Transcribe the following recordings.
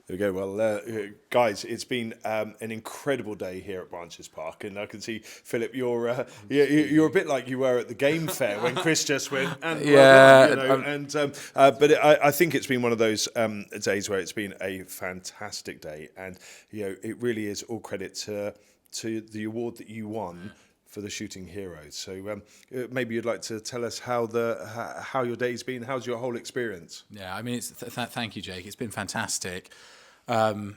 There we go. Well, guys, it's been an incredible day here at Branches Park, and I can see, Philip, you're a bit like you were at the game fair when Chris just went, and but I think it's been one of those days where it's been a fantastic day, and it really is all credit to the award that you won for the Shooting Heroes. So maybe you'd like to tell us how your day's been. How's your whole experience? Yeah, I mean, thank you, Jake. It's been fantastic. The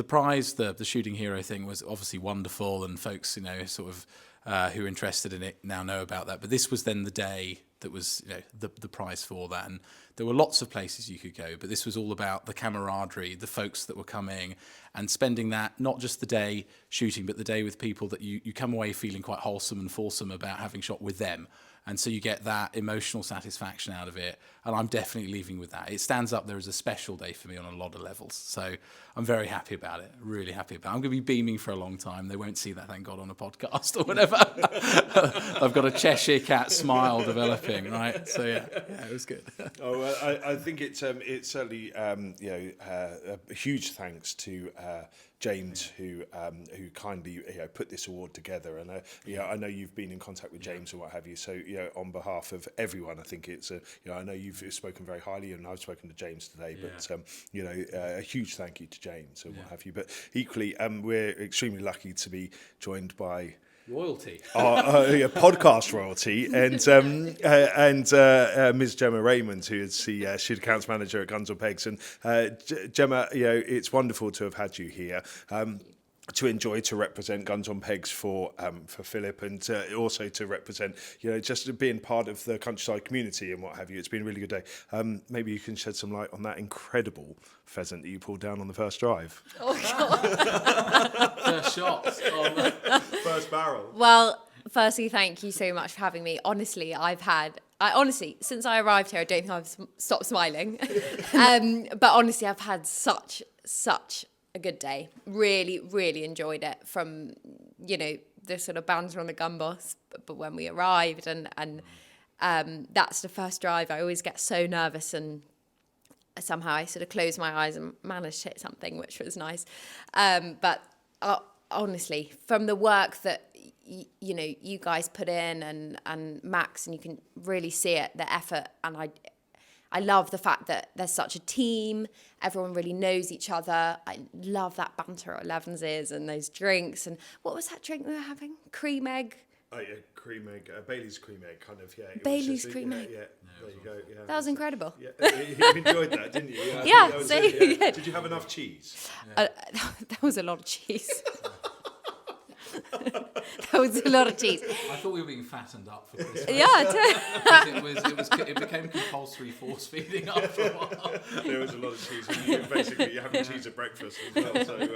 prize, the Shooting Hero thing was obviously wonderful, and folks, who are interested in it now know about that. But this was then the day that was, the prize for that. And there were lots of places you could go, but this was all about the camaraderie, the folks that were coming, and spending that, not just the day shooting, but the day with people that you come away feeling quite wholesome and fulsome about having shot with them. And so you get that emotional satisfaction out of it. And I'm definitely leaving with that. It stands up there as a special day for me on a lot of levels. So I'm very happy about it, really happy about it. I'm going to be beaming for a long time. They won't see that, thank God, on a podcast or whatever. I've got a Cheshire cat smile developing, right? So, yeah, it was good. I think it's certainly, a huge thanks to James, who kindly put this award together, and I know you've been in contact with James and what have you. So on behalf of everyone, I think it's I know you've spoken very highly, and I've spoken to James today. But a huge thank you to James and what have you. But equally, we're extremely lucky to be joined by royalty, podcast royalty, and Ms. Gemma Raymond, who is the shoot accounts manager at Guns on Pegs. And Gemma, it's wonderful to have had you here. To represent Guns on Pegs for Philip, and also to represent, just being part of the countryside community and what have you. It's been a really good day. Maybe you can shed some light on that incredible pheasant that you pulled down on the first drive. Oh, God. First shot. First barrel. Well, firstly, thank you so much for having me. Honestly, since I arrived here, I don't think I've stopped smiling. But honestly, I've had such a good day. Really, really enjoyed it, from, the sort of banter on the gun boss, but when we arrived and that's the first drive, I always get so nervous, and somehow I sort of closed my eyes and managed to hit something, which was nice. But honestly, from the work that you guys put in, and Max, and you can really see it, the effort, and I love the fact that there's such a team. Everyone really knows each other. I love that banter at Elevenses and those drinks. And what was that drink we were having? Cream egg? Oh, yeah, cream egg. Bailey's cream egg, kind of, yeah. Bailey's cream egg. Yeah, there you go. Yeah. That was incredible. Yeah, you enjoyed that, didn't you? Yeah, yeah. Did you have enough cheese? That was a lot of cheese. That was a lot of cheese. I thought we were being fattened up for Christmas. Yeah, it became compulsory force feeding after a while. There was a lot of cheese. You're having cheese at breakfast as well. So,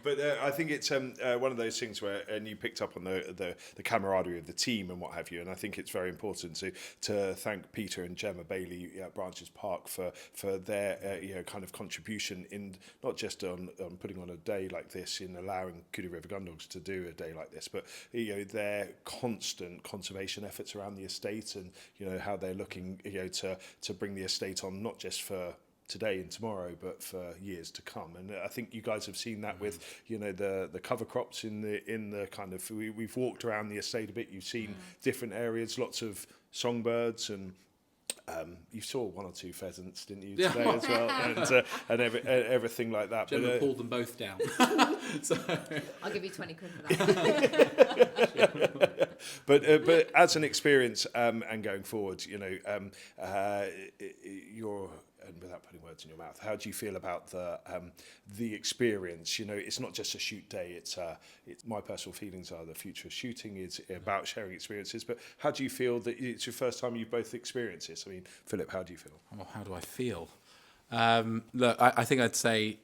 but I think it's one of those things where, and you picked up on the camaraderie of the team and what have you. And I think it's very important to thank Peter and Gemma Bailey at Branches Park for their kind of contribution in not just on putting on a day like this, in allowing Coodie River Gundogs to do a day like this, but their constant conservation efforts around the estate, and how they're looking to bring the estate on, not just for today and tomorrow, but for years to come. And I think you guys have seen that with the cover crops in the kind of, we've walked around the estate a bit. You've seen different areas, lots of songbirds, and you saw one or two pheasants, didn't you, today as well, and everything like that. Gemma pulled them both down. So. I'll give you 20 quid for that. But as an experience, and going forward, you're, and without putting words in your mouth, how do you feel about the experience? It's not just a shoot day. It's my personal feelings are the future of shooting is about sharing experiences. But how do you feel that it's your first time you've both experienced this? I mean, Philip, how do you feel? Oh, how do I feel? Look, I think I'd say,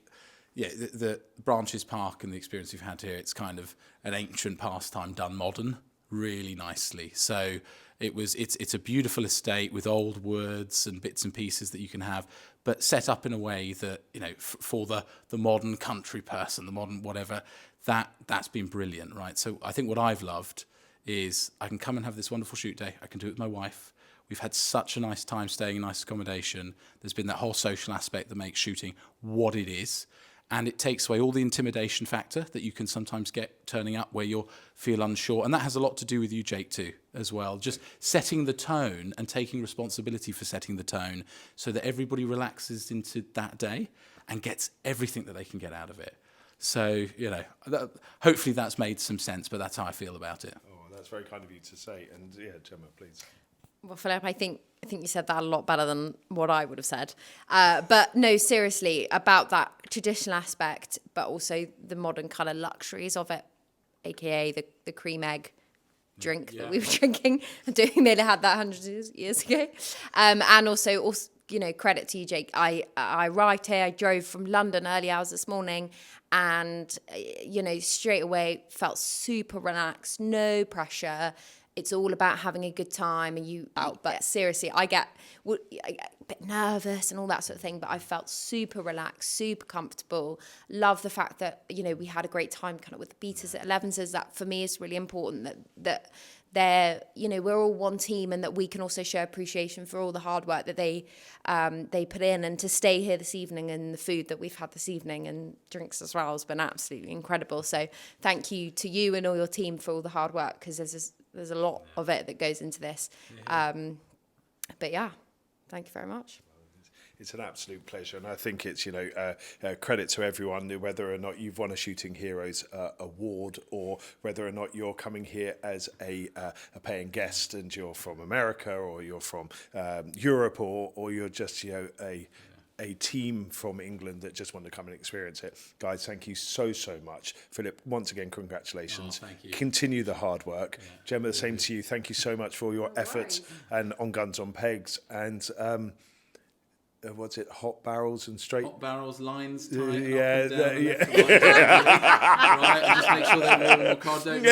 yeah, the Branches Park and the experience we've had here, it's kind of an ancient pastime done modern really nicely. So it's a beautiful estate with old words and bits and pieces that you can have, but set up in a way that, you know, for the modern country person, the modern whatever, that's been brilliant, right? So I think what I've loved is I can come and have this wonderful shoot day. I can do it with my wife. We've had such a nice time staying in nice accommodation. There's been that whole social aspect that makes shooting what it is. And it takes away all the intimidation factor that you can sometimes get turning up where you'll feel unsure. And that has a lot to do with you, Jake, too, as well. Just setting the tone and taking responsibility for setting the tone so that everybody relaxes into that day and gets everything that they can get out of it. So, you know, hopefully that's made some sense, but that's how I feel about it. Oh, that's very kind of you to say. And yeah, Gemma, please. Well, Philip, I think you said that a lot better than what I would have said. But no, seriously, about that traditional aspect, but also the modern kind of luxuries of it, aka the cream egg drink that we were drinking. I don't think they'd have had that hundreds of years ago. And also, you know, credit to you, Jake. I arrived here. I drove from London early hours this morning, and you know, straight away felt super relaxed, no pressure. It's all about having a good time and you out. But seriously, I get a bit nervous and all that sort of thing. But I felt super relaxed, super comfortable. Love the fact that, you know, we had a great time kind of with the beaters at 11s. That for me is really important that they're, you know, we're all one team and that we can also show appreciation for all the hard work that they put in. And to stay here this evening and the food that we've had this evening and drinks as well has been absolutely incredible. So thank you to you and all your team for all the hard work, because there's a lot of it that goes into this. But yeah, thank you very much. It's an absolute pleasure, and I think it's, you know, credit to everyone, whether or not you've won a Shooting Heroes award or whether or not you're coming here as a paying guest and you're from America or you're from Europe or you're just, you know, a team from England that just want to come and experience it. Guys, thank you so much. Philip, once again, congratulations. Oh, thank you. Continue the hard work. Yeah, Gemma, the same to you. Thank you so much for all your efforts and on Guns on Pegs. And what's it? Hot barrels and straight. Hot barrels, lines, tight, yeah, up and down, yeah. Right, and just make sure they're more card, don't you?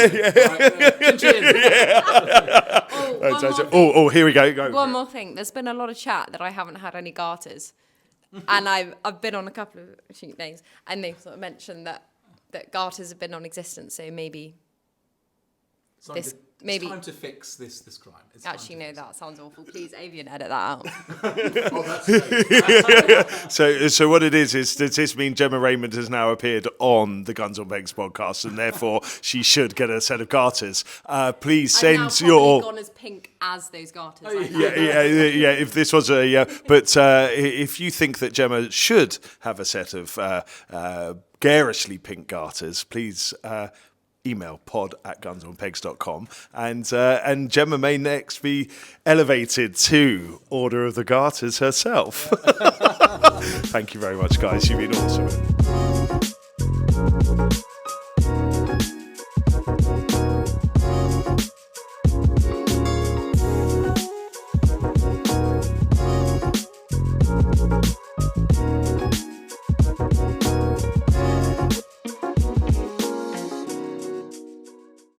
Here we go. One more thing. There's been a lot of chat that I haven't had any garters. And I've been on a couple of shoot days, and they've sort of mentioned that garters have been non-existent, so maybe It's time to fix this crime. Actually, no, that sounds awful. Please, Avian, edit that out. So what it is does this mean Gemma Raymond has now appeared on the Guns on Pegs podcast, and therefore she should get a set of garters? Please send your. Gone as pink as those garters. Yeah. If this was but if you think that Gemma should have a set of garishly pink garters, please. Email pod@gunsonpegs.com and Gemma may next be elevated to Order of the Garters herself. Thank you very much, guys. You've been awesome.